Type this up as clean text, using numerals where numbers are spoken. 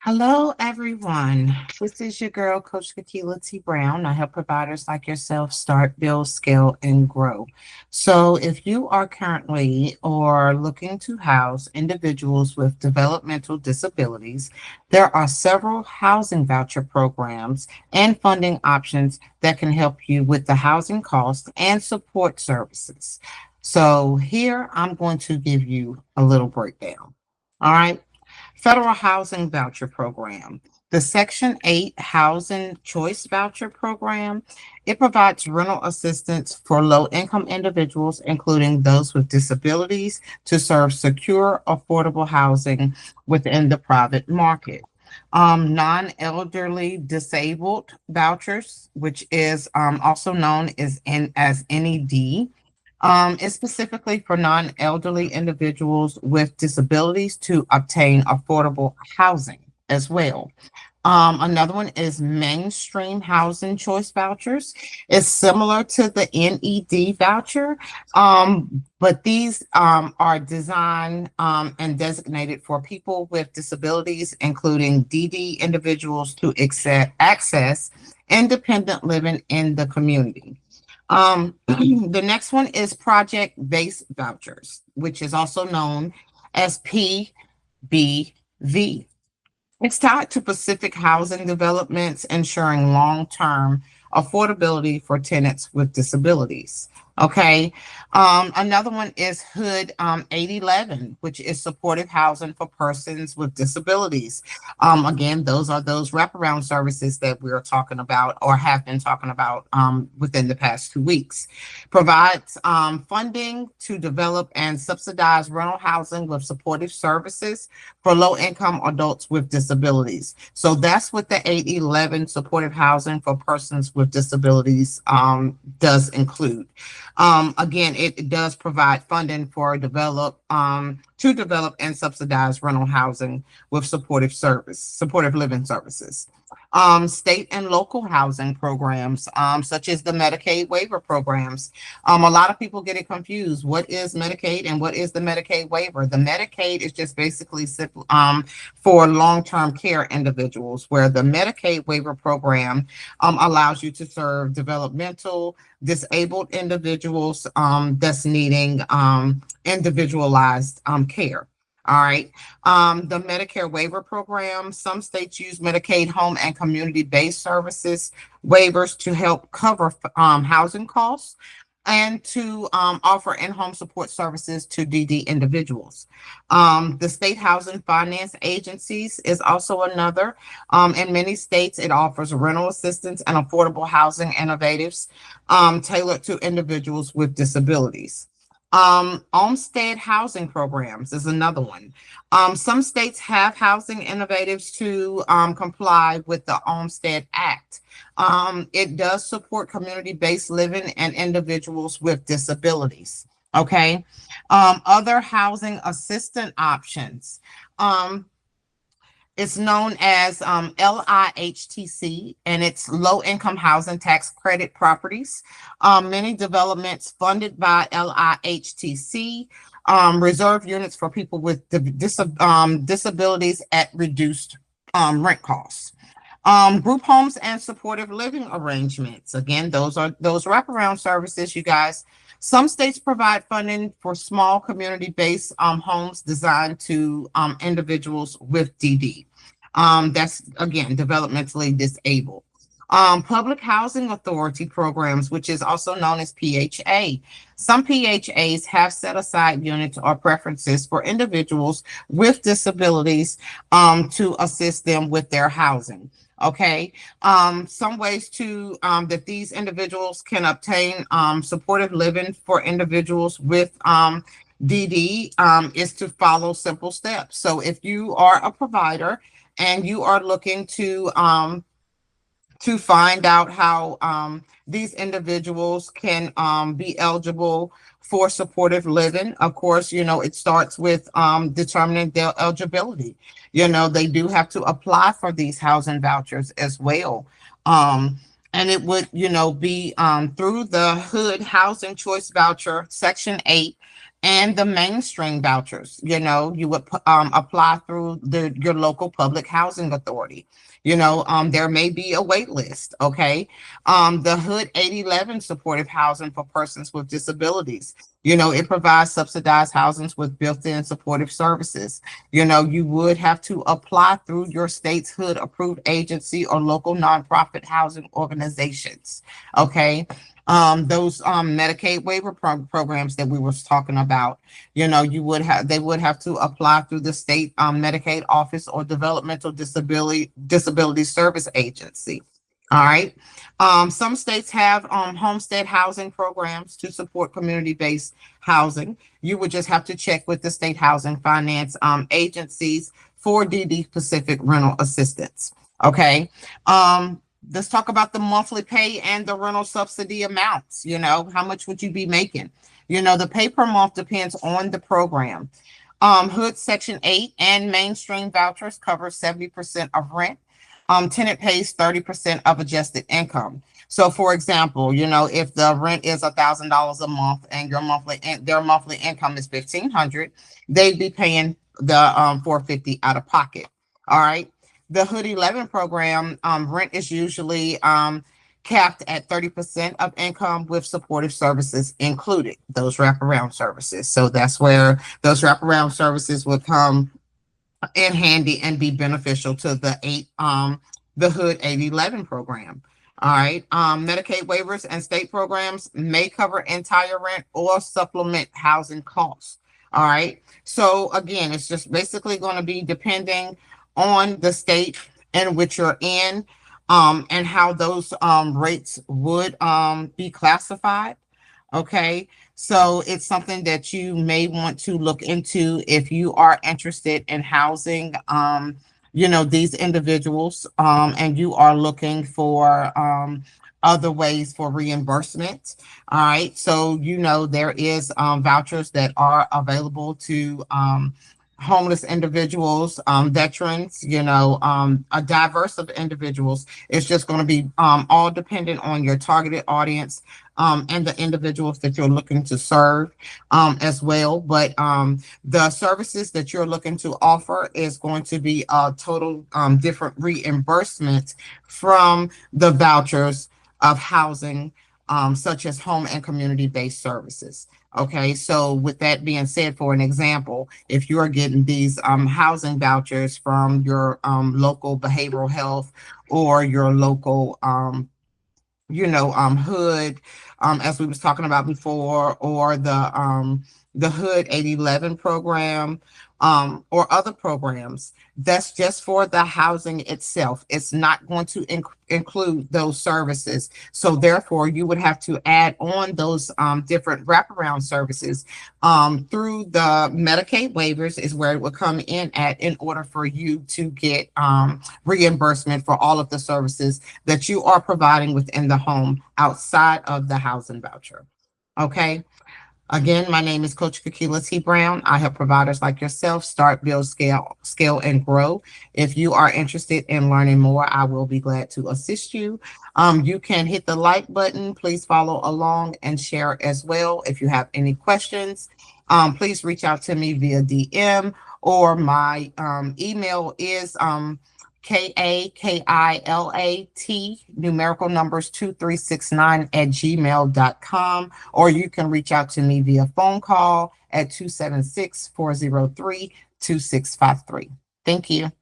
Hello, everyone. This is your girl, Coach Kakila T. Brown. I help providers like yourself start, build, scale, and grow. So, if you are currently or looking to house individuals with developmental disabilities, there are several housing voucher programs and funding options that can help you with the housing costs and support services. So, here I'm going to give you a little breakdown. All right. Federal Housing Voucher Program. The Section 8 Housing Choice Voucher Program, it provides rental assistance for low-income individuals, including those with disabilities, to serve secure, affordable housing within the private market. Non-elderly disabled vouchers, which is also known as NED, is specifically for non-elderly individuals with disabilities to obtain affordable housing as well. Another one is mainstream housing choice vouchers. It's similar to the NED voucher, but these are designed and designated for people with disabilities, including DD individuals to access independent living in the community. The next one is project-based vouchers, which is also known as PBV. It's tied to Pacific Housing Developments, ensuring long-term affordability for tenants with disabilities. Okay. Another one is HOOD 811, which is supportive housing for persons with disabilities. Again, those are those wraparound services that we're talking about or have been talking about within the past 2 weeks. Provides funding to develop and subsidize rental housing with supportive services for low-income adults with disabilities. So that's what the 811 supportive housing for persons with disabilities does include. Again, it does provide funding for to develop and subsidize rental housing with supportive living services. State and local housing programs, such as the Medicaid waiver programs. A lot of people get it confused. What is Medicaid and what is the Medicaid waiver? The Medicaid is just basically for long-term care individuals, where the Medicaid waiver program allows you to serve developmental disabled individuals that's needing individualized care. All right. The Medicare waiver program, some states use Medicaid home and community-based services waivers to help cover housing costs and to offer in-home support services to DD individuals. The state housing finance agencies is also another. In many states, it offers rental assistance and affordable housing innovatives tailored to individuals with disabilities. Homestead housing programs is another one. Some states have housing innovatives to comply with the Homestead Act. It does support community-based living and individuals with disabilities. Okay. Other housing assistant options. Um, it's known as LIHTC, and it's low income housing tax credit properties. Many developments funded by LIHTC reserve units for people with disabilities at reduced rent costs. Group homes and supportive living arrangements. Again, those are those wraparound services, you guys. Some states provide funding for small community-based homes designed to individuals with DD. That's again developmentally disabled. Public Housing Authority programs, which is also known as PHA. Some PHAs have set aside units or preferences for individuals with disabilities to assist them with their housing. Okay. Some ways to that these individuals can obtain supportive living for individuals with DD is to follow simple steps. So if you are a provider and you are looking to find out how these individuals can be eligible for supportive living. Of course, it starts with determining their eligibility. They do have to apply for these housing vouchers as well. And it would, be through the HOOD Housing Choice Voucher, Section 8 And the mainstream vouchers, you would apply through your local public housing authority. There may be a wait list. Okay. The Hood 811 supportive housing for persons with disabilities. It provides subsidized housings with built-in supportive services. You would have to apply through your state's Hood approved agency or local nonprofit housing organizations. Okay. Those Medicaid waiver programs that we were talking about, they would have to apply through the state Medicaid office or developmental disability service agency. All right. Some states have homestead housing programs to support community-based housing. You would just have to check with the state housing finance agencies for DD Pacific rental assistance. Okay. Let's talk about the monthly pay and the rental subsidy amounts. How much would you be making? The pay per month depends on the program. Hood Section 8 and mainstream vouchers cover 70% of rent. Tenant pays 30% of adjusted income. So, for example, if the rent is $1,000 a month and their monthly income is 1,500, they'd be paying the 450 out of pocket. All right. The Hood 11 program, rent is usually capped at 30% of income with supportive services included, those wraparound services. So that's where those wraparound services would come in handy and be beneficial to the Hood 811 program. All right. Medicaid waivers and state programs may cover entire rent or supplement housing costs. All right. So again, it's just basically going to be depending on the state in which you're in, and how those rates would be classified. Okay. So it's something that you may want to look into if you are interested in housing, these individuals, and you are looking for other ways for reimbursement. All right. So, there is vouchers that are available to homeless individuals, veterans, a diverse of individuals. It's just going to be all dependent on your targeted audience, and the individuals that you're looking to serve, as well. But the services that you're looking to offer is going to be a total different reimbursement from the vouchers of housing, such as home and community-based services. Okay, so with that being said, for an example, if you're getting these housing vouchers from your local behavioral health or your local Hood, as we was talking about before, or the Hood 811 program, or other programs, that's just for the housing itself. It's not going to include those services. So therefore, you would have to add on those different wraparound services through the Medicaid waivers is where it would come in at, in order for you to get reimbursement for all of the services that you are providing within the home outside of the housing voucher. Okay. Again, my name is Coach Kakila T. Brown. I help providers like yourself start, build, scale, and grow. If you are interested in learning more, I will be glad to assist you. You can hit the like button. Please follow along and share as well. If you have any questions, please reach out to me via DM, or my email is KAKILAT numerical numbers 2369@gmail.com, or you can reach out to me via phone call at 276-403-2653. Thank you.